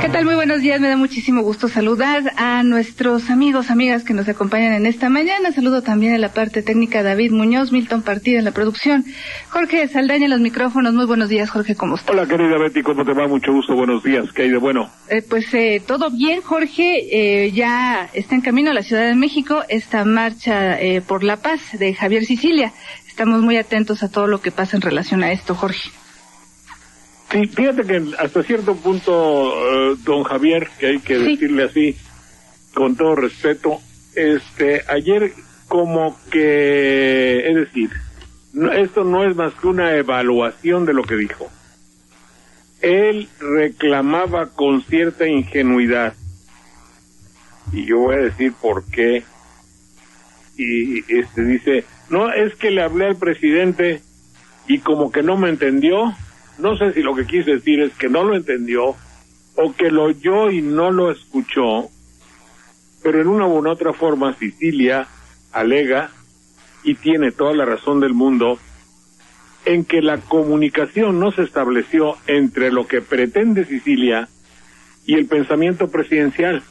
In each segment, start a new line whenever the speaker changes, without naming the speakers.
¿Qué tal? Muy buenos días, me da muchísimo gusto saludar a nuestros amigos, amigas que nos acompañan en esta mañana. Saludo también en la parte técnica a David Muñoz, Milton Partida en la producción, Jorge Saldaña en los micrófonos. Muy buenos días, Jorge, ¿cómo estás?
Hola, querida Betty, ¿cómo te va? Mucho gusto, buenos días, ¿qué hay de bueno?
Todo bien, Jorge, ya está en camino a la Ciudad de México esta marcha por la paz de Javier Sicilia. Estamos muy atentos a todo lo que pasa en relación a esto, Jorge.
Sí, fíjate que hasta cierto punto, don Javier, que hay que decirle así, con todo respeto, ayer como que, es decir, esto no es más que una evaluación de lo que dijo. Él reclamaba con cierta ingenuidad, y yo voy a decir por qué, y dice, no, es que le hablé al presidente y como que no me entendió. No sé si lo que quise decir es que no lo entendió o que lo oyó y no lo escuchó, pero en una u otra forma Sicilia alega, y tiene toda la razón del mundo, en que la comunicación no se estableció entre lo que pretende Sicilia y el pensamiento presidencial.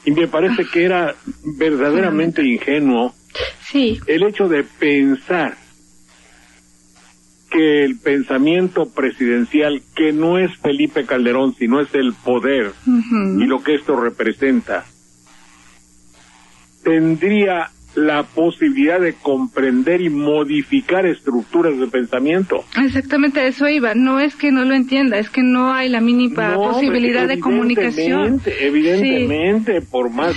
Y me parece que era verdaderamente ingenuo el hecho de pensar que el pensamiento presidencial, que no es Felipe Calderón, sino es el poder y lo que esto representa, tendría la posibilidad de comprender y modificar estructuras de pensamiento.
Exactamente a eso iba. No es que no lo entienda, es que no hay la mínima posibilidad de comunicación.
Evidentemente, por más.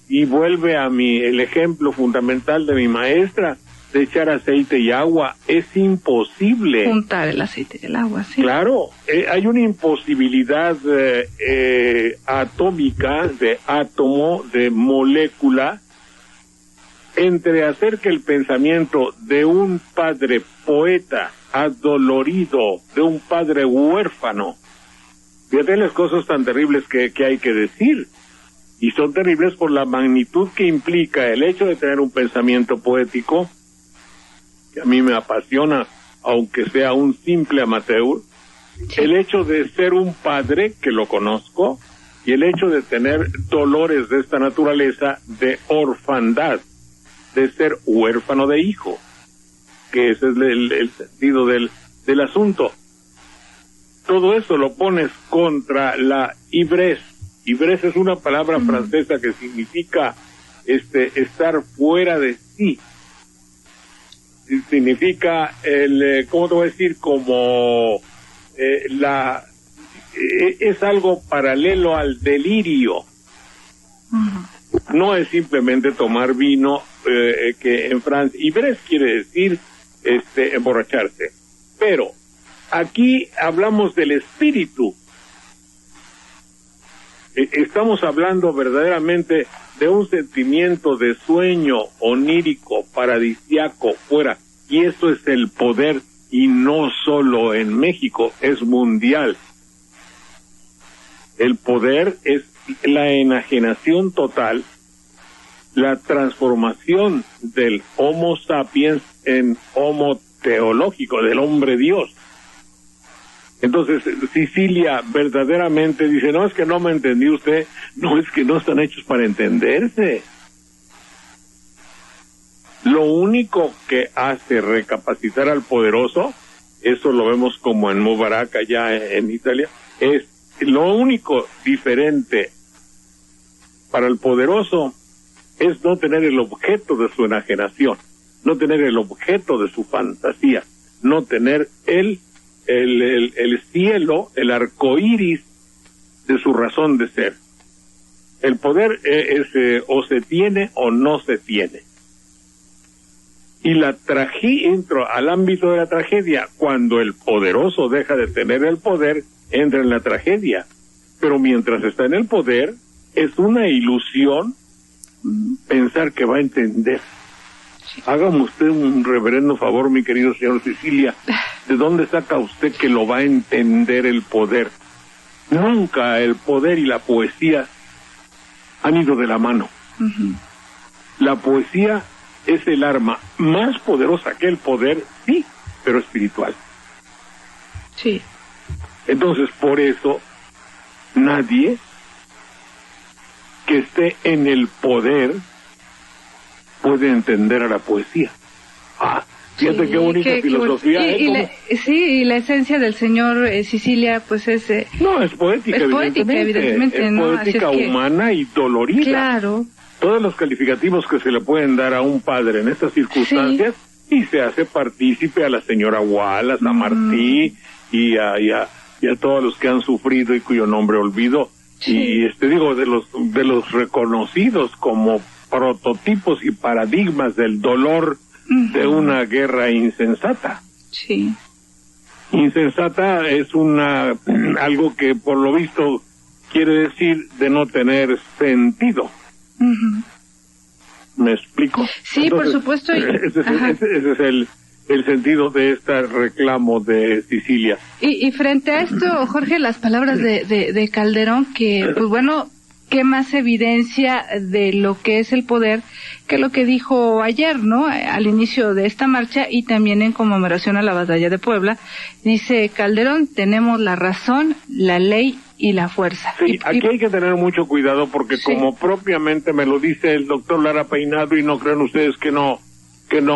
Y vuelve a el ejemplo fundamental de mi maestra, de echar aceite y agua. Es imposible
juntar el aceite y el agua, sí.
Claro, hay una imposibilidad atómica, de átomo, de molécula, entre hacer que el pensamiento de un padre poeta adolorido, de un padre huérfano, fíjate las cosas tan terribles que hay que decir, y son terribles por la magnitud que implica el hecho de tener un pensamiento poético, que a mí me apasiona, aunque sea un simple amateur, el hecho de ser un padre, que lo conozco, y el hecho de tener dolores de esta naturaleza, de orfandad, de ser huérfano de hijo, que ese es el sentido del asunto. Todo eso lo pones contra la ivresse. Ivresse es una palabra francesa que significa estar fuera de sí. Significa ¿cómo te voy a decir? Como es algo paralelo al delirio. No es simplemente tomar vino, que en Francia, ivresse quiere decir emborracharse. Pero aquí hablamos del espíritu. Estamos hablando verdaderamente de un sentimiento de sueño onírico, paradisíaco, fuera. Y esto es el poder, y no solo en México, es mundial. El poder es la enajenación total, la transformación del Homo sapiens en Homo teológico, del hombre Dios. Entonces, Sicilia verdaderamente dice, no, es que no me entendió usted, no, es que no están hechos para entenderse. Lo único que hace recapacitar al poderoso, eso lo vemos como en Mubarak allá en Italia, es lo único diferente para el poderoso es no tener el objeto de su enajenación, no tener el objeto de su fantasía, no tener el cielo, el arco iris de su razón de ser. El poder o se tiene o no se tiene. Y la entro al ámbito de la tragedia, cuando el poderoso deja de tener el poder, entra en la tragedia. Pero mientras está en el poder, es una ilusión pensar que va a entender. Hágame usted un reverendo favor, mi querido señor Sicilia. ¿De dónde saca usted que lo va a entender el poder? Nunca el poder y la poesía han ido de la mano. La poesía es el arma más poderosa que el poder, sí, pero espiritual.
Sí.
Entonces, por eso, nadie que esté en el poder puede entender a la poesía. Fíjate qué bonita filosofía.
Y la esencia del señor Sicilia, pues es...
no, es poética, evidentemente. Es poética humana y dolorida.
Claro.
Todos los calificativos que se le pueden dar a un padre en estas circunstancias, y se hace partícipe a la señora Wallace, a Martí, y a todos los que han sufrido y cuyo nombre olvido. Y digo, de los reconocidos como prototipos y paradigmas del dolor de una guerra insensata.
Sí.
Insensata es algo que por lo visto quiere decir de no tener sentido. ¿Me explico?
Sí, entonces, por supuesto.
Ese es el sentido de este reclamo de Sicilia.
Y frente a esto, Jorge, las palabras de Calderón, que, pues bueno, qué más evidencia de lo que es el poder que lo que dijo ayer, ¿no? Al inicio de esta marcha y también en conmemoración a la batalla de Puebla. Dice Calderón, tenemos la razón, la ley y la fuerza.
Sí, aquí hay que tener mucho cuidado porque como propiamente me lo dice el doctor Lara Peinado, y no crean ustedes que no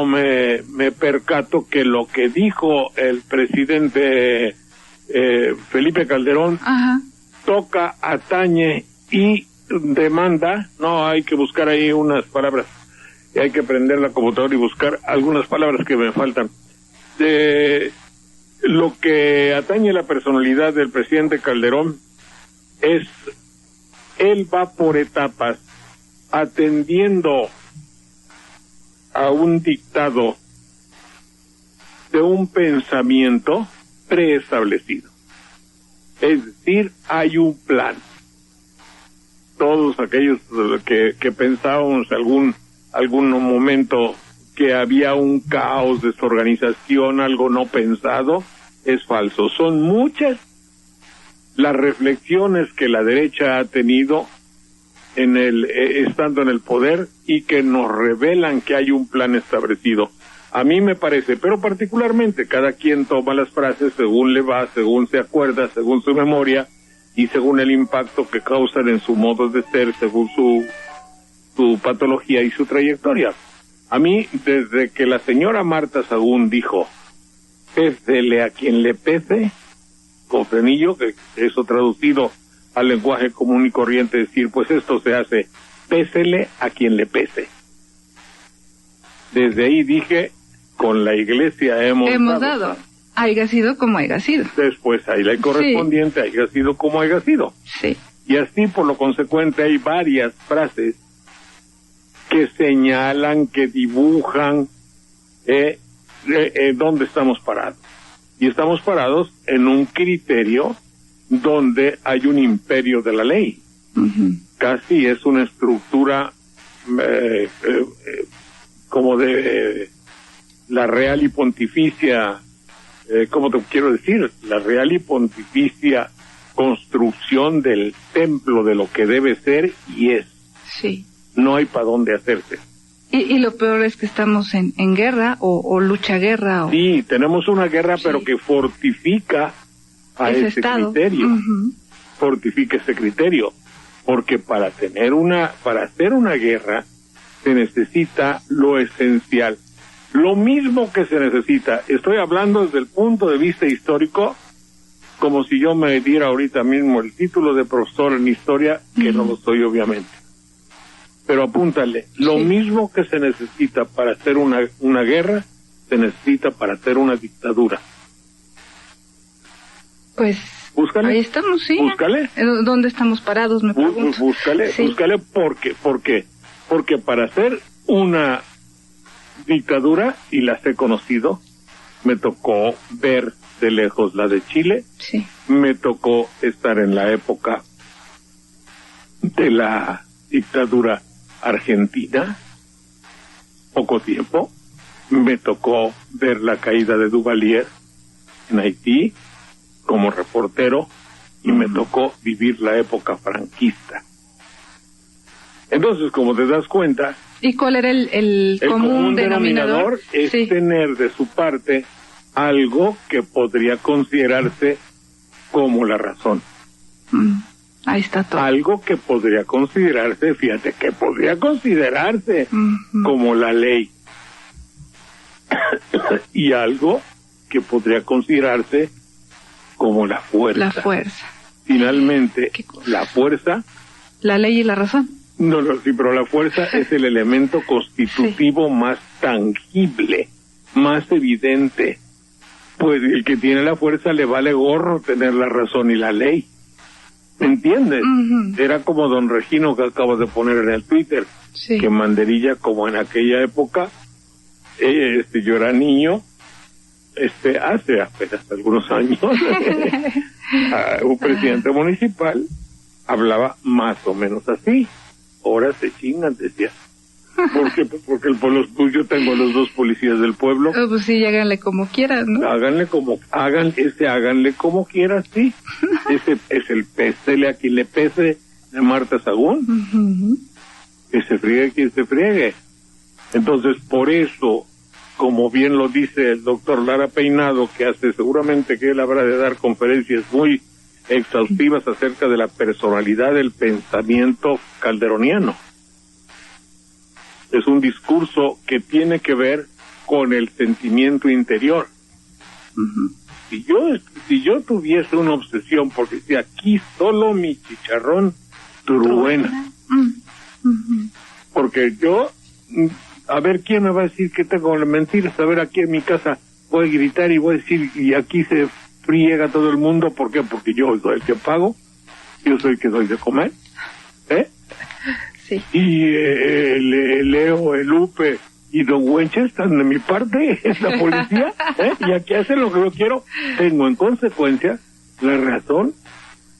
me percato que lo que dijo el presidente Felipe Calderón toca, atañe y demanda. No, hay que buscar ahí unas palabras, y hay que prender la computadora y buscar algunas palabras que me faltan. De lo que atañe la personalidad del presidente Calderón es, él va por etapas atendiendo a un dictado de un pensamiento preestablecido. Es decir, hay un plan. Todos aquellos que pensábamos algún momento que había un caos, desorganización, algo no pensado, es falso. Son muchas las reflexiones que la derecha ha tenido estando en el poder y que nos revelan que hay un plan establecido. A mí me parece, pero particularmente cada quien toma las frases según le va, según se acuerda, según su memoria y según el impacto que causan en su modo de ser, según su patología y su trayectoria. A mí, desde que la señora Marta Sagún dijo, pésele a quien le pese, con frenillo, que eso traducido al lenguaje común y corriente, decir, pues esto se hace, pésele a quien le pese. Desde ahí dije, con la iglesia hemos dado.
Haya sido como haya sido.
Después hay la correspondiente, haya sido como haya sido.
Sí.
Y así, por lo consecuente, hay varias frases que señalan, que dibujan dónde estamos parados. Y estamos parados en un criterio donde hay un imperio de la ley. Casi es una estructura como de la real y pontificia, ¿cómo te quiero decir? La real y pontificia construcción del templo de lo que debe ser y es.
Sí.
No hay para dónde hacerse.
Y lo peor es que estamos en guerra o lucha-guerra.
Sí, tenemos una guerra, pero que fortifica a ese criterio. Fortifica ese criterio. Porque para hacer una guerra se necesita lo esencial. Lo mismo que se necesita, estoy hablando desde el punto de vista histórico, como si yo me diera ahorita mismo el título de profesor en historia, que no lo soy obviamente. Pero apúntale, lo mismo que se necesita para hacer una guerra, se necesita para hacer una dictadura.
Pues
búscale.
Ahí estamos, sí.
Búscale.
¿Dónde estamos parados, me pregunto?
Búscale, búscale, ¿por qué? Porque para hacer una dictadura, y las he conocido, me tocó ver de lejos la de Chile, me tocó estar en la época de la dictadura argentina, poco tiempo, me tocó ver la caída de Duvalier en Haití como reportero y me tocó vivir la época franquista. Entonces, como te das cuenta...
¿Y cuál era el común denominador?
Es tener de su parte algo que podría considerarse como la razón.
Ahí está todo.
Algo que podría considerarse, fíjate, que podría considerarse como la ley. Y algo que podría considerarse como la fuerza.
La fuerza.
Finalmente, la fuerza...
La ley y la razón.
No, sí, pero la fuerza es el elemento constitutivo más tangible, más evidente. Pues el que tiene la fuerza le vale gorro tener la razón y la ley. ¿Me entiendes? Era como don Regino que acabas de poner en el Twitter, que Manderilla, como en aquella época, yo era niño, hace apenas algunos años, un presidente municipal hablaba más o menos así. Ahora se chingan, decía. ¿Por qué? Porque yo tengo los dos policías del pueblo.
Pues sí, háganle como quieran, ¿no?
Háganle como quieras, sí. Ese es el pésele a quien le pese de Marta Sagún. Que se friegue quien se friegue. Entonces, por eso, como bien lo dice el doctor Lara Peinado, que hace seguramente que él habrá de dar conferencias muy exhaustivas acerca de la personalidad del pensamiento calderoniano. Es un discurso que tiene que ver con el sentimiento interior. Si yo tuviese una obsesión porque si aquí solo mi chicharrón truena, porque yo, a ver quién me va a decir que tengo mentiras, a ver, aquí en mi casa voy a gritar y voy a decir, y aquí se friega todo el mundo. ¿Por qué? Porque yo soy el que pago, yo soy el que doy de comer,
Sí.
Y Leo, el Lupe y Don Huenche están de mi parte, es la policía, y aquí hacen lo que yo quiero. Tengo en consecuencia la razón,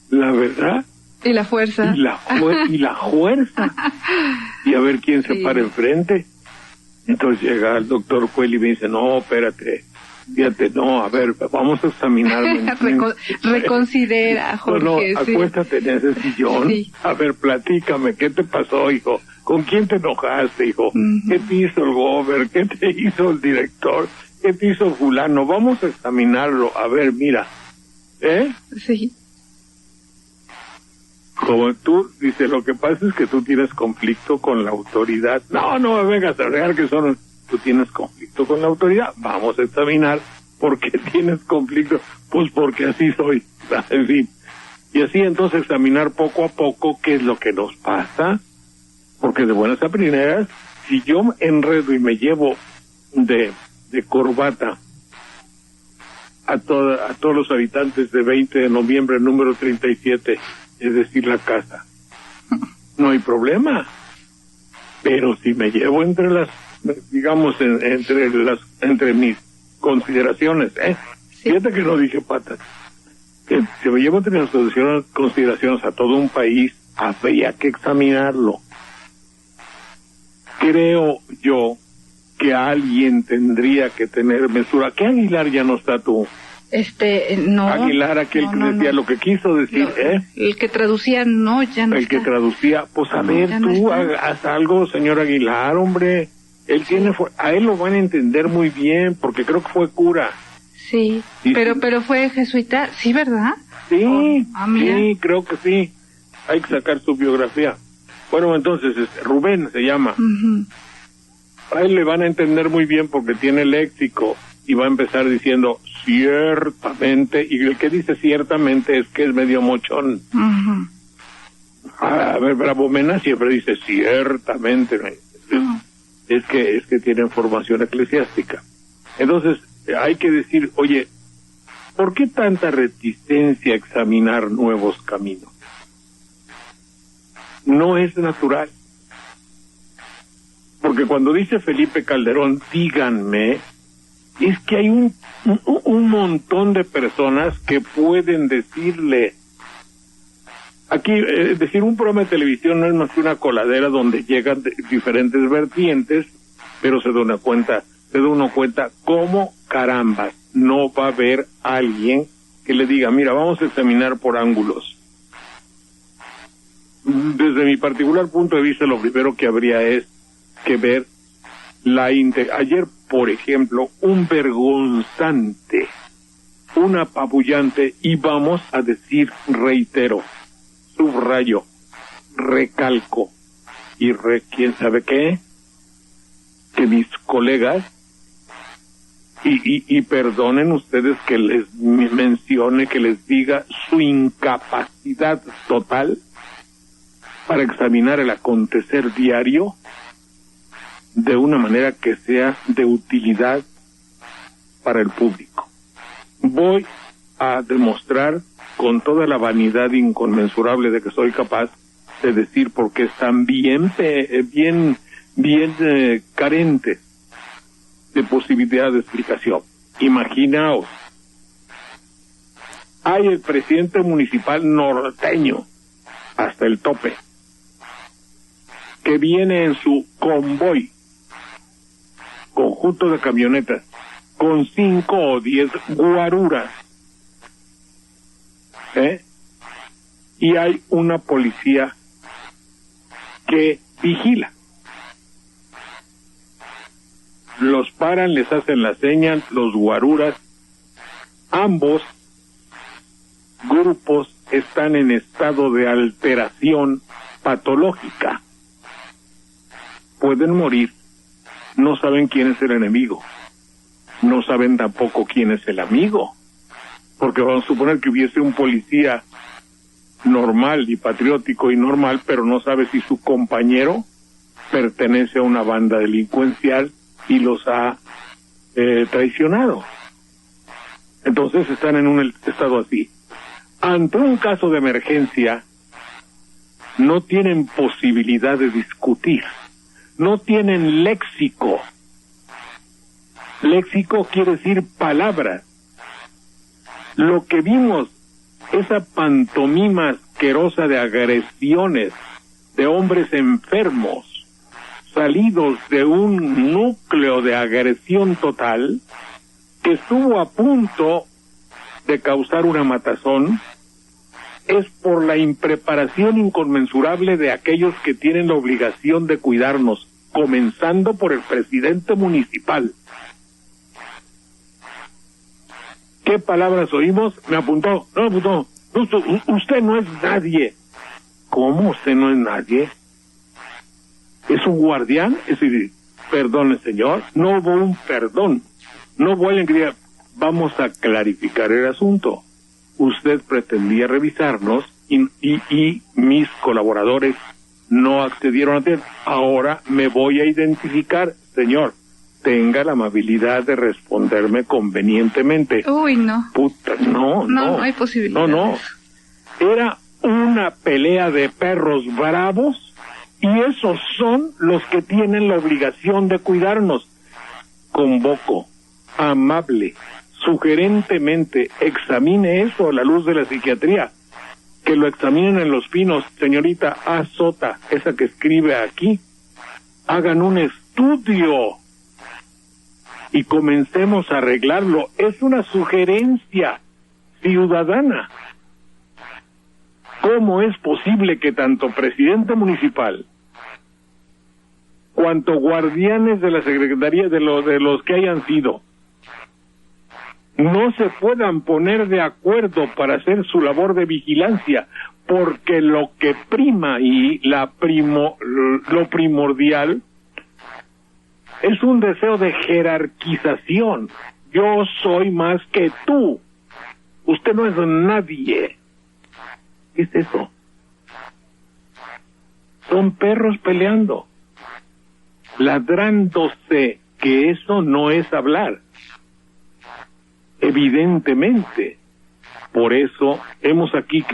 la verdad
y la fuerza.
Y la fuerza. Y a ver quién se para enfrente. Entonces llega el doctor Cuel y me dice, no, espérate, fíjate, no, a ver, vamos a examinarme.
Reconsidera, Jorge.
No, acuéstate en ese sillón. A ver, platícame, ¿qué te pasó, hijo? ¿Con quién te enojaste, hijo? ¿Qué te hizo el gober? ¿Qué te hizo el director? ¿Qué te hizo fulano? Vamos a examinarlo. A ver, mira.
Sí.
Como tú dices, lo que pasa es que tú tienes conflicto con la autoridad. No me vengas a regar que tú tienes conflicto con la autoridad. Vamos a examinar por qué tienes conflicto. Pues porque así soy. En fin. Y así entonces examinar poco a poco qué es lo que nos pasa. Porque de buenas a primeras, si yo me enredo y me llevo de corbata a todos los habitantes de 20 de noviembre, número 37, es decir, la casa, no hay problema. Pero si me llevo entre mis consideraciones, fíjate que no dije patas, que si me llevo entre las consideraciones a todo un país, habría que examinarlo. Creo yo que alguien tendría que tener mesura. ¿Qué Aguilar ya no está tú?
No.
Aguilar, aquel que decía lo que quiso decir,
El que traducía, no, ya no.
El que traducía, pues a ver, tú haz algo, señor Aguilar, hombre. Él a él lo van a entender muy bien, porque creo que fue cura.
Sí, pero fue jesuita, ¿sí, verdad?
Sí, sí, creo que sí. Hay que sacar su biografía. Bueno, entonces, Rubén se llama. A él le van a entender muy bien porque tiene léxico y va a empezar diciendo ciertamente, y el que dice ciertamente es que es medio mochón. A ver, Bravo Mena siempre dice ciertamente. Es que tienen formación eclesiástica. Entonces, hay que decir, oye, ¿por qué tanta reticencia a examinar nuevos caminos? No es natural. Porque cuando dice Felipe Calderón, díganme, es que hay un montón de personas que pueden decirle. Aquí, es decir, un programa de televisión no es más que una coladera donde llegan diferentes vertientes, pero se da uno cuenta cómo caramba no va a haber alguien que le diga, mira, vamos a examinar por ángulos. Desde mi particular punto de vista, lo primero que habría es que ver ayer, por ejemplo, un vergonzante, un apabullante, y vamos a decir, reitero, subrayo, recalco y quién sabe qué, que mis colegas, y perdonen ustedes que les mencione, que les diga su incapacidad total para examinar el acontecer diario de una manera que sea de utilidad para el público. Voy a demostrar con toda la vanidad inconmensurable de que soy capaz de decir por qué están bien carentes de posibilidad de explicación. Imaginaos, hay el presidente municipal norteño hasta el tope, que viene en su convoy, conjunto de camionetas, con 5 o 10 guaruras, y hay una policía que vigila. Los paran, les hacen la señal, los guaruras, ambos grupos están en estado de alteración patológica. Pueden morir, no saben quién es el enemigo, no saben tampoco quién es el amigo, porque vamos a suponer que hubiese un policía normal y patriótico y normal, pero no sabe si su compañero pertenece a una banda delincuencial y los ha traicionado. Entonces están en un estado así. Ante un caso de emergencia, no tienen posibilidad de discutir, no tienen léxico. Léxico quiere decir palabras. Lo que vimos, esa pantomima asquerosa de agresiones de hombres enfermos, salidos de un núcleo de agresión total, que estuvo a punto de causar una matazón, es por la impreparación inconmensurable de aquellos que tienen la obligación de cuidarnos, comenzando por el presidente municipal. ¿Qué palabras oímos? Me apuntó. No me apuntó. Usted no es nadie. ¿Cómo usted no es nadie? ¿Es un guardián? Es decir, perdone, señor, no hubo un perdón. No vuelven a decir, vamos a clarificar el asunto. Usted pretendía revisarnos y mis colaboradores no accedieron a hacer. Ahora me voy a identificar, señor. Tenga la amabilidad de responderme convenientemente.
Uy, no.
Puta, no
hay posibilidad.
No. Era una pelea de perros bravos y esos son los que tienen la obligación de cuidarnos. Convoco, amable, sugerentemente, examine eso a la luz de la psiquiatría. Que lo examinen en Los Pinos, señorita A. Sota, esa que escribe aquí. Hagan un estudio y comencemos a arreglarlo. Es una sugerencia ciudadana. ¿Cómo es posible que tanto presidente municipal cuanto guardianes de la Secretaría de los que hayan sido no se puedan poner de acuerdo para hacer su labor de vigilancia? Porque lo que prima y lo primordial es un deseo de jerarquización. Yo soy más que tú. Usted no es nadie. ¿Qué es eso? Son perros peleando, ladrándose, que eso no es hablar. Evidentemente. Por eso hemos aquí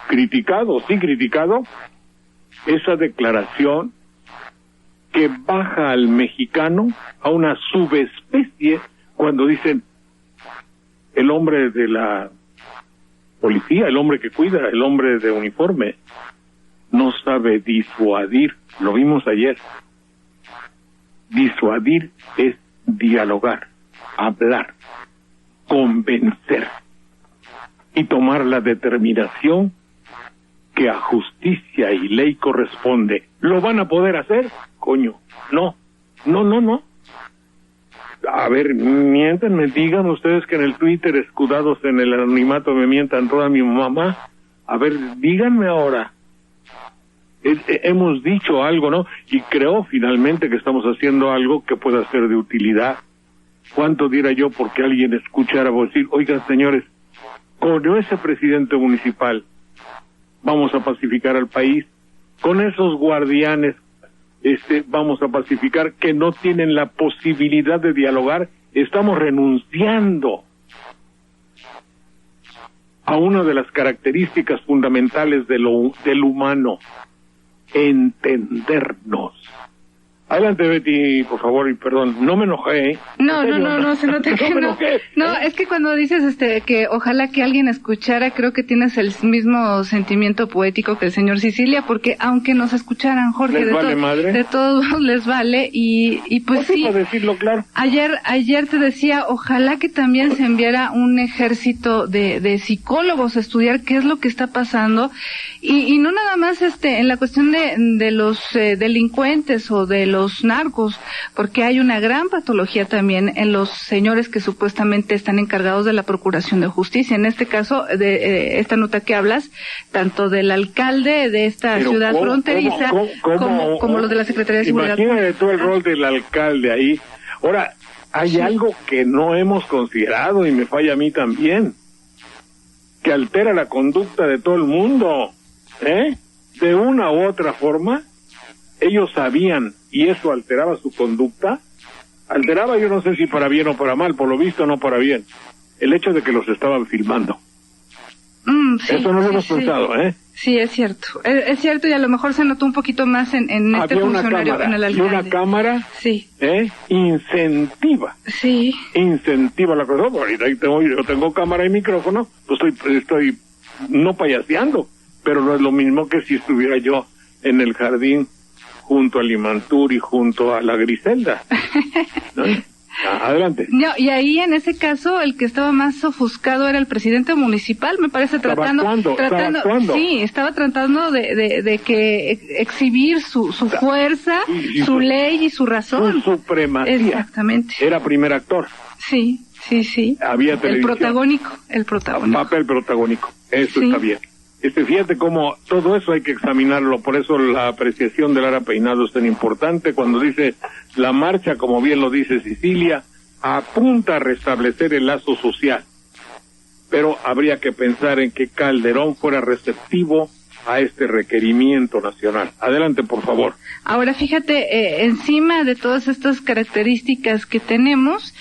criticado esa declaración que baja al mexicano a una subespecie cuando dicen el hombre de la policía, el hombre que cuida, el hombre de uniforme, no sabe disuadir. Lo vimos ayer. Disuadir es dialogar, hablar, convencer y tomar la determinación que a justicia y ley corresponde. ¿Lo van a poder hacer? Coño, no. A ver, miéntanme, digan ustedes que en el Twitter, escudados en el anonimato, me mientan toda mi mamá. A ver, díganme ahora. Hemos dicho algo, ¿no? Y creo finalmente que estamos haciendo algo que pueda ser de utilidad. ¿Cuánto diera yo porque alguien escuchara decir, oigan señores, con ese presidente municipal vamos a pacificar al país, con esos guardianes vamos a pacificar, que no tienen la posibilidad de dialogar, estamos renunciando a una de las características fundamentales del humano, entendernos. Adelante, Betty, por favor, y perdón, no me enojé, ¿eh?
No, se nota que no. No, es que cuando dices que ojalá que alguien escuchara, creo que tienes el mismo sentimiento poético que el señor Sicilia, porque aunque nos escucharan, Jorge, de todos les vale, y pues sí,
para decirlo claro.
Ayer te decía, ojalá que también se enviara un ejército de psicólogos a estudiar qué es lo que está pasando, y no nada más en la cuestión de los delincuentes o de los narcos, porque hay una gran patología también en los señores que supuestamente están encargados de la procuración de justicia. En este caso, de esta nota que hablas, tanto del alcalde de esta ciudad fronteriza, como los de la Secretaría de Seguridad.
Imagínate todo el rol del alcalde ahí. Ahora, hay algo que no hemos considerado y me falla a mí también, que altera la conducta de todo el mundo, de una u otra forma. Ellos sabían, y eso alteraba su conducta, yo no sé si para bien o para mal, por lo visto no para bien, el hecho de que los estaban filmando.
Sí,
eso no lo hemos pensado, ¿eh?
Sí, es cierto, y a lo mejor se notó un poquito más en este funcionario, en el alcalde.
Y una cámara,
sí,
incentiva la cosa. Ahorita yo tengo cámara y micrófono, pues estoy no payaseando, pero no es lo mismo que si estuviera yo en el jardín junto a Limantur y junto a la Griselda, ¿no? Adelante.
No, y ahí en ese caso el que estaba más ofuscado era el presidente municipal, me parece,
estaba actuando.
Sí, estaba tratando de que exhibir su fuerza, su ley y su razón.
Su supremacía.
Exactamente.
Era primer actor.
Sí.
Había televisión.
El protagónico.
Papel protagónico. Eso
sí.
Está bien. Fíjate cómo todo eso hay que examinarlo, por eso la apreciación de Lara Peinado es tan importante cuando dice la marcha, como bien lo dice Sicilia, apunta a restablecer el lazo social, pero habría que pensar en que Calderón fuera receptivo a este requerimiento nacional. Adelante, por favor.
Ahora, fíjate, encima de todas estas características que tenemos,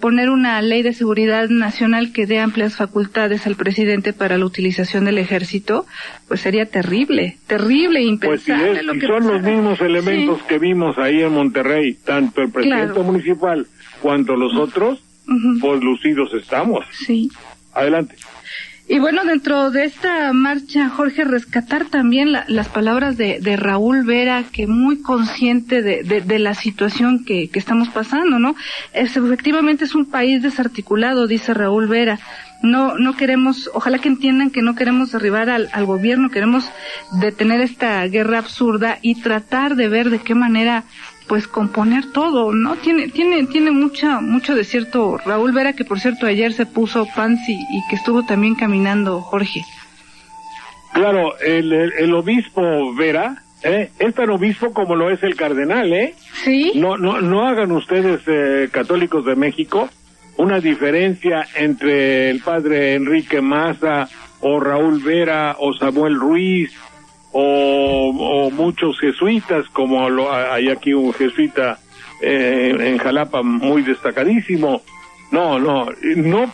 poner una ley de seguridad nacional que dé amplias facultades al presidente para la utilización del ejército, pues sería terrible, impensable.
Pues si son los mismos elementos que vimos ahí en Monterrey, tanto el presidente municipal cuanto los otros, pues lucidos estamos.
Sí.
Adelante.
Y bueno, dentro de esta marcha, Jorge, rescatar también las palabras de Raúl Vera, que muy consciente de la situación que estamos pasando, ¿no? Efectivamente es un país desarticulado, dice Raúl Vera. No queremos, ojalá que entiendan que no queremos derribar al gobierno, queremos detener esta guerra absurda y tratar de ver de qué manera pues componer todo, ¿no? Tiene mucho de cierto Raúl Vera, que por cierto ayer se puso fancy y que estuvo también caminando, Jorge.
Claro, el obispo Vera, es tan obispo como lo es el cardenal,
Sí.
No hagan ustedes, católicos de México, una diferencia entre el padre Enrique Maza o Raúl Vera o Samuel Ruiz o muchos jesuitas, como hay aquí un jesuita en Jalapa muy destacadísimo. No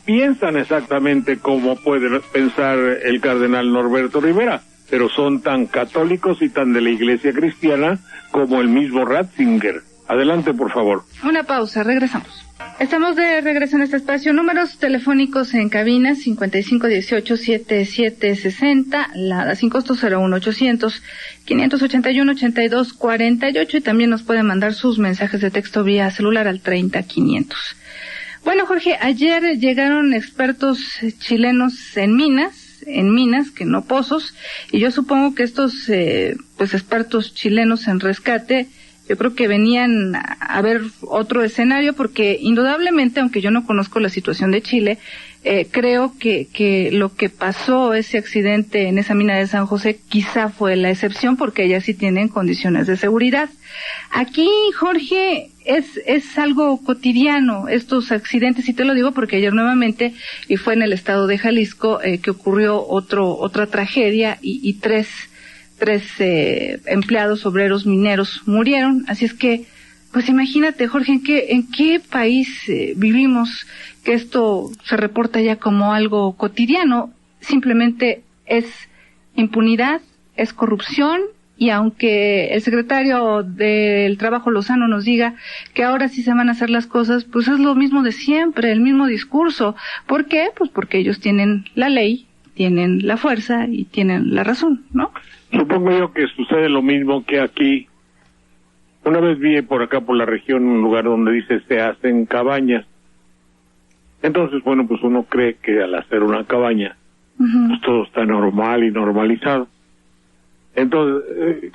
piensan exactamente como puede pensar el cardenal Norberto Rivera, pero son tan católicos y tan de la Iglesia cristiana como el mismo Ratzinger. Adelante, por favor.
Una pausa, regresamos. Estamos de regreso en este espacio. Números telefónicos en cabina 5518-7760, la sin costo 01800-581-8248, y también nos pueden mandar sus mensajes de texto vía celular al 30500. Bueno, Jorge, ayer llegaron expertos chilenos en minas, que no pozos, y yo supongo que estos pues expertos chilenos en rescate, yo creo que venían a ver otro escenario, porque indudablemente, aunque yo no conozco la situación de Chile, creo que lo que pasó, ese accidente en esa mina de San José, quizá fue la excepción, porque ellas sí tienen condiciones de seguridad. Aquí, Jorge, es algo cotidiano estos accidentes, y te lo digo porque ayer nuevamente, y fue en el estado de Jalisco, que ocurrió otra tragedia, y tres empleados obreros mineros murieron. Así es que, pues imagínate, Jorge, ¿en qué país vivimos que esto se reporta ya como algo cotidiano? Simplemente es impunidad, es corrupción, y aunque el secretario del Trabajo, Lozano, nos diga que ahora sí se van a hacer las cosas, pues es lo mismo de siempre, el mismo discurso. ¿Por qué? Pues porque ellos tienen la ley, tienen la fuerza y tienen la razón, ¿no?
Supongo yo que sucede lo mismo que aquí. Una vez vi por acá, por la región, un lugar donde dice se hacen cabañas. Entonces, bueno, pues uno cree que al hacer una cabaña, pues todo está normal y normalizado. Entonces,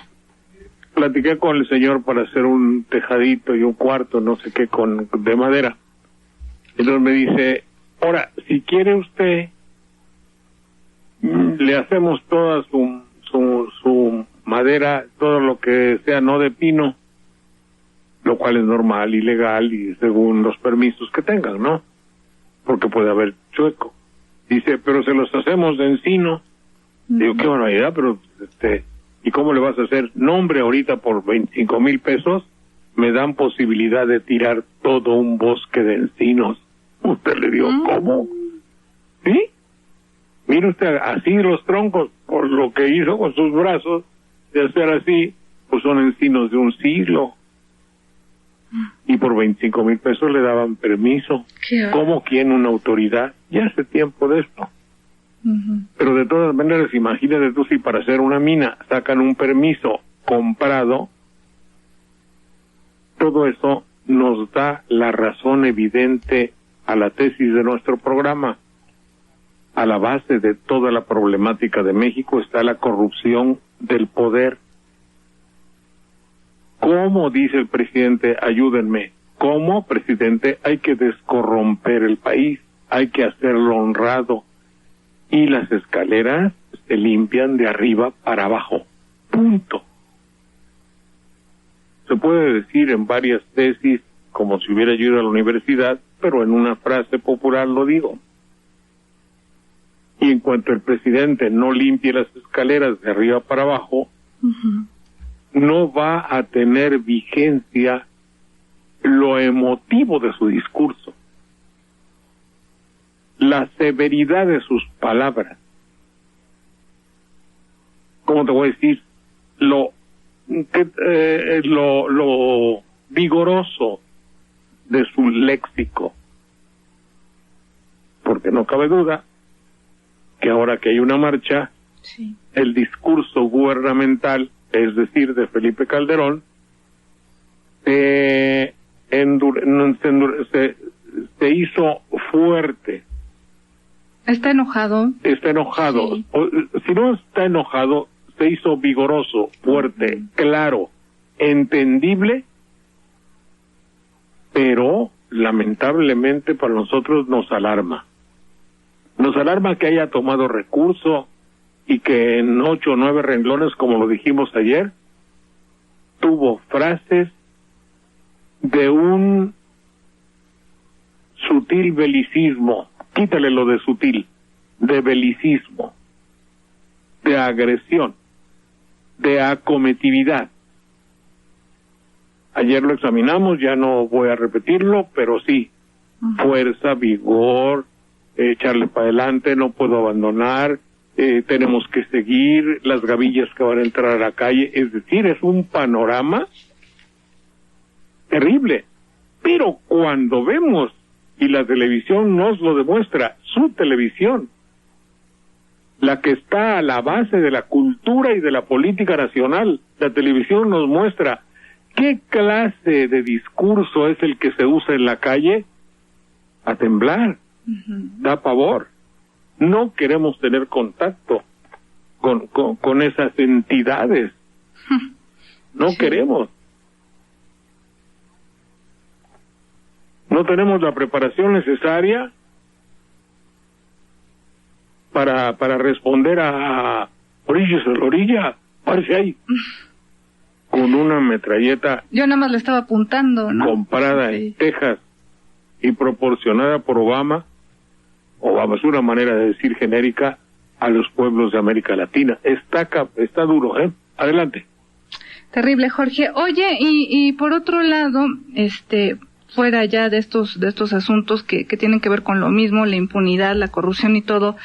platiqué con el señor para hacer un tejadito y un cuarto, no sé qué, de madera. Entonces me dice, ahora, si quiere usted, le hacemos toda su madera, todo lo que sea no de pino, lo cual es normal y legal y según los permisos que tengan, ¿no? Porque puede haber chueco. Dice, pero se los hacemos de encino. Digo, qué barbaridad, pero ¿y cómo le vas a hacer? No, hombre, ahorita por 25,000 pesos me dan posibilidad de tirar todo un bosque de encinos. Usted le dijo, ¿cómo? ¿Sí? Mire usted, así los troncos, por lo que hizo con sus brazos, de hacer así, pues son encinos de un siglo. Y por 25,000 pesos le daban permiso. ¿Cómo quién? Una autoridad. Ya hace tiempo de esto. Pero de todas maneras, imagínate tú si para hacer una mina sacan un permiso comprado, todo eso nos da la razón evidente a la tesis de nuestro programa. A la base de toda la problemática de México está la corrupción del poder. ¿Cómo, dice el presidente? Ayúdenme. ¿Cómo, presidente? Hay que descorromper el país, hay que hacerlo honrado. Y las escaleras se limpian de arriba para abajo. Punto. Se puede decir en varias tesis, como si hubiera ido a la universidad, pero en una frase popular lo digo. Y en cuanto el presidente no limpie las escaleras de arriba para abajo, no va a tener vigencia lo emotivo de su discurso, la severidad de sus palabras. ¿Cómo te voy a decir? Lo vigoroso de su léxico. Porque no cabe duda que ahora que hay una marcha, el discurso gubernamental, es decir, de Felipe Calderón, se hizo fuerte.
¿Está enojado?
Está enojado. Sí. Si no está enojado, se hizo vigoroso, fuerte, claro, entendible, pero lamentablemente para nosotros nos alarma. Nos alarma que haya tomado recurso y que en 8 o 9 renglones, como lo dijimos ayer, tuvo frases de un sutil belicismo, quítale lo de sutil, de belicismo, de agresión, de acometividad. Ayer lo examinamos, ya no voy a repetirlo, pero sí, fuerza, vigor, echarle para adelante, no puedo abandonar, tenemos que seguir, las gavillas que van a entrar a la calle, es decir, es un panorama terrible. Pero cuando vemos, y la televisión nos lo demuestra, su televisión, la que está a la base de la cultura y de la política nacional, la televisión nos muestra qué clase de discurso es el que se usa en la calle, a temblar, da pavor. No queremos tener contacto con esas entidades. No queremos. No tenemos la preparación necesaria para responder a Orillas a la orilla, parece ahí, con una metralleta.
Yo nada más le estaba apuntando, ¿no?
Comprada en Texas y proporcionada por Obama es una manera de decir genérica, a los pueblos de América Latina. Está duro, ¿eh? Adelante.
Terrible, Jorge. Oye, y por otro lado, fuera ya de estos asuntos que tienen que ver con lo mismo, la impunidad, la corrupción y todo,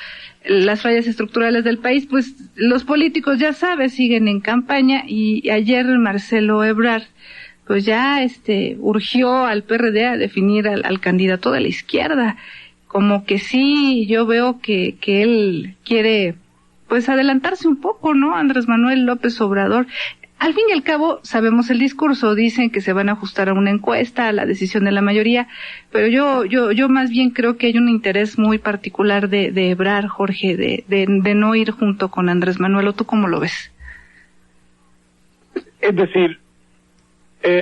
las fallas estructurales del país, pues los políticos, ya sabes, siguen en campaña, y ayer Marcelo Ebrard pues ya urgió al PRD a definir al candidato de la izquierda. Como que sí, yo veo que él quiere pues adelantarse un poco, ¿no? Andrés Manuel López Obrador. Al fin y al cabo, sabemos el discurso, dicen que se van a ajustar a una encuesta, a la decisión de la mayoría, pero yo más bien creo que hay un interés muy particular de Ebrard, Jorge, de no ir junto con Andrés Manuel. ¿O tú cómo lo ves?
Es decir,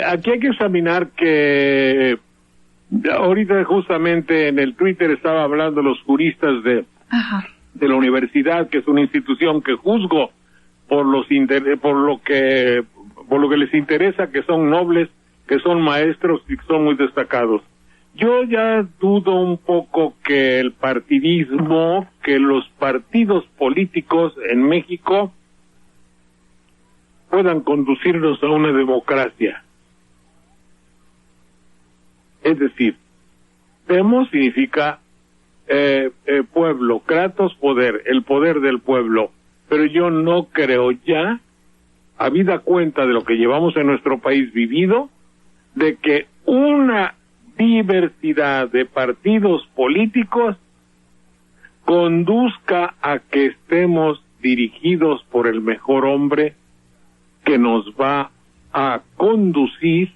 aquí hay que examinar que ahorita justamente en el Twitter estaba hablando los juristas de la universidad, que es una institución que juzgo por lo que les interesa, que son nobles, que son maestros y que son muy destacados. Yo ya dudo un poco que el partidismo, que los partidos políticos en México puedan conducirnos a una democracia. Es decir, demos significa pueblo, kratos, poder, el poder del pueblo. Pero yo no creo ya, habida cuenta de lo que llevamos en nuestro país vivido, de que una diversidad de partidos políticos conduzca a que estemos dirigidos por el mejor hombre que nos va a conducir,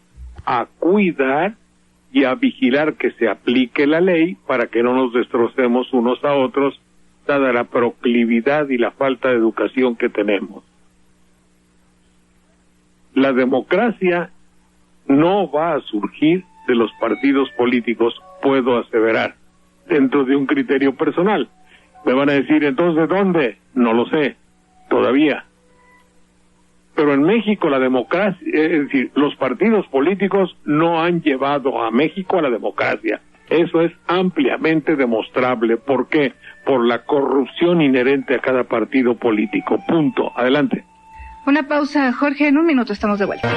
a cuidar y a vigilar que se aplique la ley para que no nos destrocemos unos a otros, dada la proclividad y la falta de educación que tenemos. La democracia no va a surgir de los partidos políticos, puedo aseverar, dentro de un criterio personal. Me van a decir, entonces, ¿dónde? No lo sé, todavía. Pero en México la democracia, es decir, los partidos políticos no han llevado a México a la democracia. Eso es ampliamente demostrable. ¿Por qué? Por la corrupción inherente a cada partido político. Punto. Adelante.
Una pausa, Jorge. En un minuto estamos de vuelta.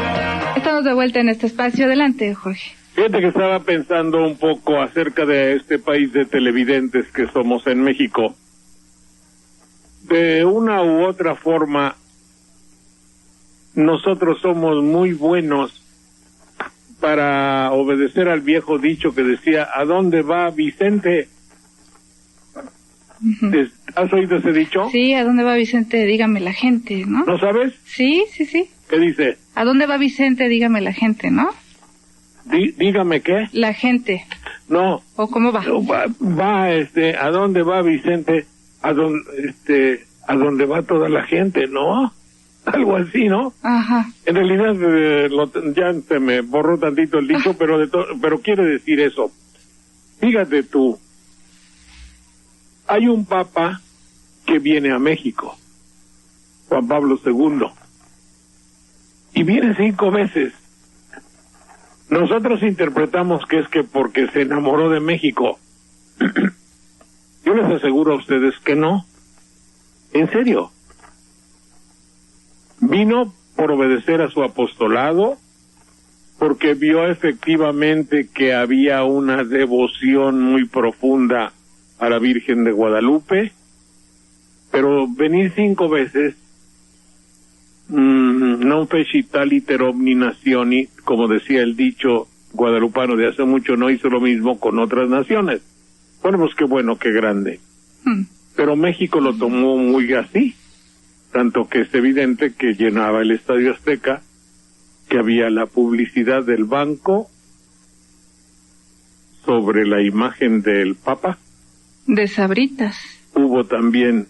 Estamos de vuelta en este espacio. Adelante, Jorge.
Fíjate que estaba pensando un poco acerca de este país de televidentes que somos en México. De una u otra forma, nosotros somos muy buenos para obedecer al viejo dicho que decía, ¿a dónde va Vicente? ¿Has oído ese dicho?
Sí, ¿a dónde va Vicente? Dígame la gente, ¿no?
¿No sabes?
Sí.
¿Qué dice?
¿A dónde va Vicente? Dígame la gente, ¿no?
Dígame qué.
La gente.
No.
¿O cómo va?
¿A dónde va Vicente? ¿A dónde va toda la gente, no? Algo así, ¿no?
Ajá.
En realidad ya se me borró tantito el dicho, pero quiere decir eso. Fíjate tú, hay un papa que viene a México, Juan Pablo II, y viene 5 veces. Nosotros interpretamos que es que porque se enamoró de México. Yo les aseguro a ustedes que no. En serio. Vino por obedecer a su apostolado, porque vio efectivamente que había una devoción muy profunda a la Virgen de Guadalupe, pero venir 5 veces, non fecit iter omni nationi, como decía el dicho guadalupano de hace mucho, no hizo lo mismo con otras naciones. Bueno, pues qué bueno, qué grande. Pero México lo tomó muy así. Tanto que es evidente que llenaba el Estadio Azteca, que había la publicidad del banco sobre la imagen del Papa.
De Sabritas.
Hubo también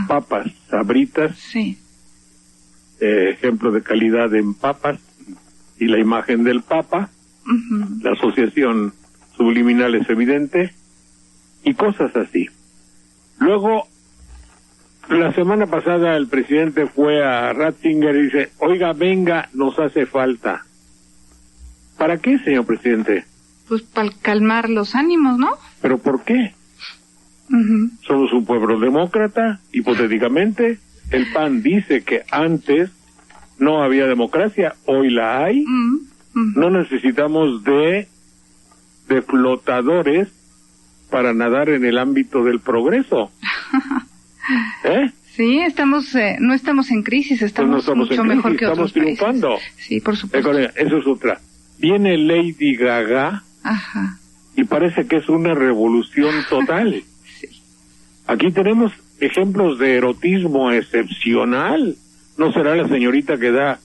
papas Sabritas,
sí.
Ejemplo de calidad en papas, y la imagen del Papa. La asociación subliminal es evidente, y cosas así. Luego, La semana pasada el presidente fue a Ratzinger y dice, oiga, venga, nos hace falta. ¿Para qué, señor presidente?
Pues para calmar los ánimos, ¿no?
¿Pero por qué? Somos un pueblo demócrata, hipotéticamente. El PAN dice que antes no había democracia, hoy la hay. No necesitamos de flotadores para nadar en el ámbito del progreso.
Sí, no estamos en crisis, estamos mucho mejor que otros países. Estamos triunfando. Sí, por supuesto.
Eso es otra. Viene Lady Gaga y parece que es una revolución total. Sí. Aquí tenemos ejemplos de erotismo excepcional. ¿No será la señorita que da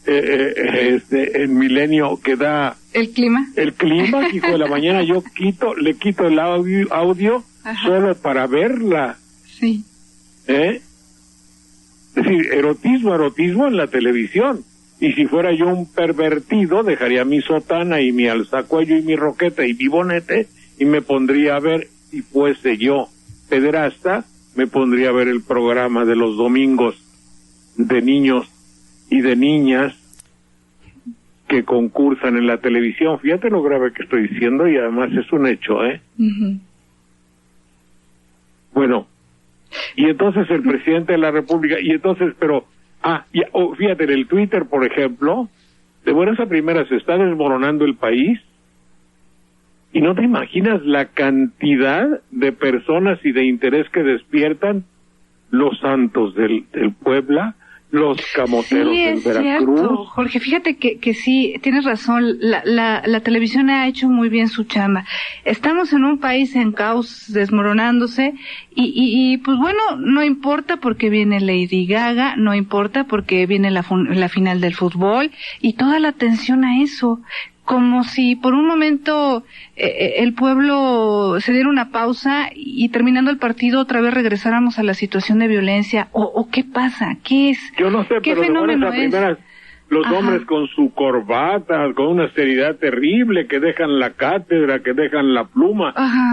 el milenio, que da
el clima,
hijo de la mañana? Yo le quito el audio solo para verla.
Sí.
Es decir, erotismo en la televisión. Y si fuera yo un pervertido, dejaría mi sotana y mi alzacuello y mi roqueta y mi bonete y me pondría a ver, si fuese yo pederasta, me pondría a ver el programa de los domingos de niños y de niñas que concursan en la televisión. Fíjate lo grave que estoy diciendo y además es un hecho, Bueno, y entonces el presidente de la República, fíjate, en el Twitter, por ejemplo, de buenas a primeras se está desmoronando el país y no te imaginas la cantidad de personas y de interés que despiertan los santos del Puebla, los camoteros del Veracruz.
Cierto, Jorge, fíjate que sí, tienes razón, la televisión ha hecho muy bien su chamba. Estamos en un país en caos, desmoronándose, y pues bueno, no importa porque viene Lady Gaga, no importa porque viene la final del fútbol, y toda la atención a eso, como si por un momento el pueblo se diera una pausa y terminando el partido otra vez regresáramos a la situación de violencia, o ¿qué pasa? ¿Qué es?
Yo no sé,
¿Qué
pero
fenómeno es?
Los hombres con su corbata, con una seriedad terrible, que dejan la cátedra, que dejan la pluma,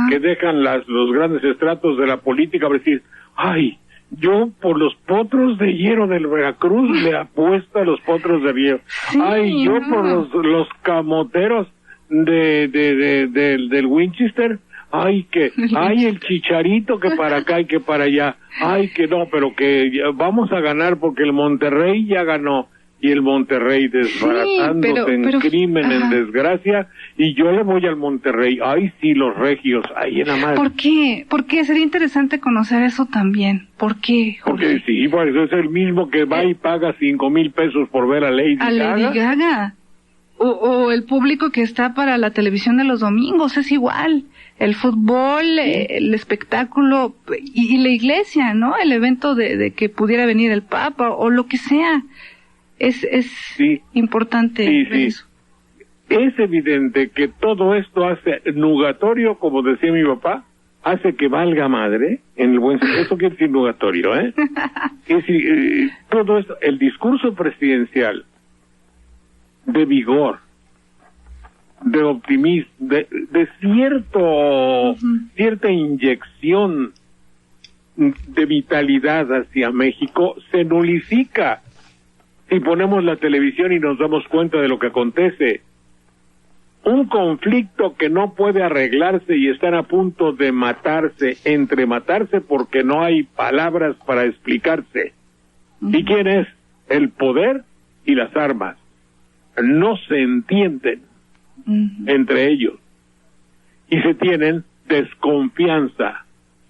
que dejan los grandes estratos de la política, para decir, ay, yo por los potros de hierro del Veracruz le apuesto a los potros de hierro. Sí, ay, yo por los camoteros del Winchester, ay, el Chicharito que para acá y que para allá, ay, que no, pero que vamos a ganar porque el Monterrey ya ganó. Y el Monterrey desbaratándose en crimen, en desgracia, y yo le voy al Monterrey. Ay, sí, los regios, ay, nada más.
¿Por qué? Sería interesante conocer eso también. ¿Por qué, Jorge?
Porque sí, pues es el mismo que va y paga 5,000 pesos por ver a Lady Gaga.
Lady Gaga. O el público que está para la televisión de los domingos, es igual. El fútbol, el espectáculo, y la iglesia, ¿no? El evento de que pudiera venir el Papa, o lo que sea. Es importante eso.
Es evidente que todo esto hace nugatorio, como decía mi papá, hace que valga madre, en el buen sentido. Eso quiere decir nugatorio, Es decir, todo esto, el discurso presidencial de vigor, de optimismo, de cierta inyección de vitalidad hacia México, se nulifica si ponemos la televisión y nos damos cuenta de lo que acontece. Un conflicto que no puede arreglarse y están a punto de matarse porque no hay palabras para explicarse. ¿Y quién es? El poder y las armas. No se entienden entre ellos. Y se tienen desconfianza,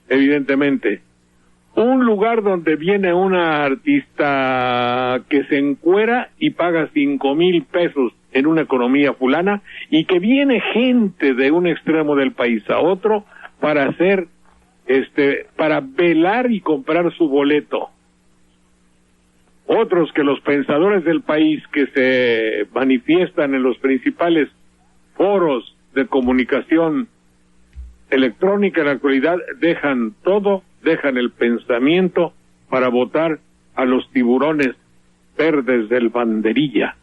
evidentemente. Un lugar donde viene una artista que se encuera y paga 5,000 pesos en una economía fulana, y que viene gente de un extremo del país a otro para para velar y comprar su boleto. Otros que los pensadores del país que se manifiestan en los principales foros de comunicación electrónica en la actualidad dejan todo, dejan el pensamiento para votar a los tiburones verdes del banderilla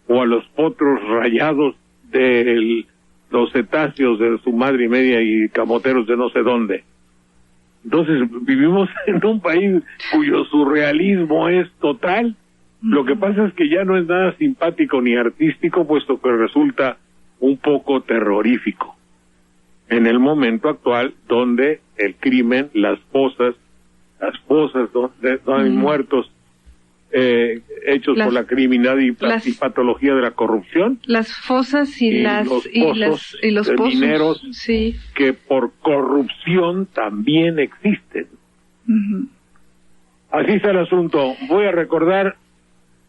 o a los potros rayados de los cetáceos de su madre y media y camoteros de no sé dónde. Entonces, vivimos en un país cuyo surrealismo es total. Lo que pasa es que ya no es nada simpático ni artístico, puesto que resulta un poco terrorífico. En el momento actual, donde el crimen, las fosas donde hay muertos hechos por la criminalidad y patología de la corrupción,
las fosas y los pozos
mineros,
sí,
que por corrupción también existen. Así está el asunto. Voy a recordar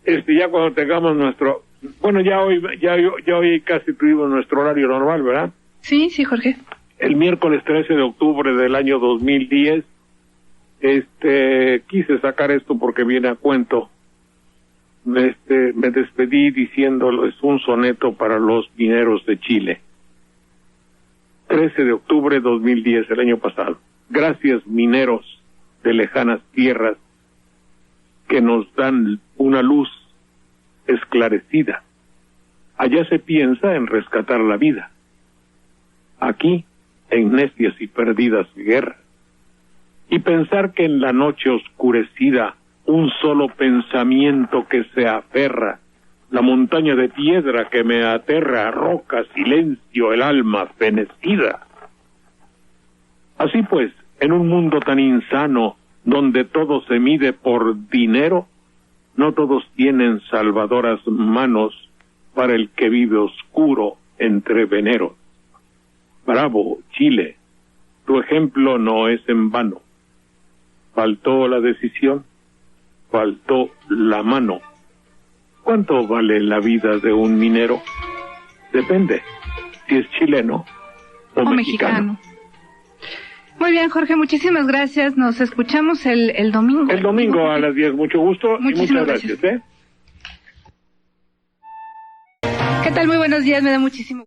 ya cuando tengamos nuestro, bueno, ya hoy casi tuvimos nuestro horario normal, ¿verdad?
Sí, Jorge.
El miércoles 13 de octubre del año 2010, quise sacar esto porque viene a cuento. Me despedí diciéndolo, es un soneto para los mineros de Chile. 13 de octubre de 2010, el año pasado. Gracias, mineros de lejanas tierras, que nos dan una luz esclarecida. Allá se piensa en rescatar la vida. Aquí, en necias y perdidas guerras. Y pensar que en la noche oscurecida un solo pensamiento que se aferra, la montaña de piedra que me aterra, roca, silencio, el alma fenecida. Así pues, en un mundo tan insano, donde todo se mide por dinero, no todos tienen salvadoras manos para el que vive oscuro entre veneros. Bravo, Chile, tu ejemplo no es en vano. Faltó la decisión, faltó la mano. ¿Cuánto vale la vida de un minero? Depende si es chileno o mexicano.
Muy bien, Jorge, muchísimas gracias. Nos escuchamos el domingo.
El domingo a las 10. Mucho gusto y muchas gracias.
¿Qué tal? Muy buenos días, me da muchísimo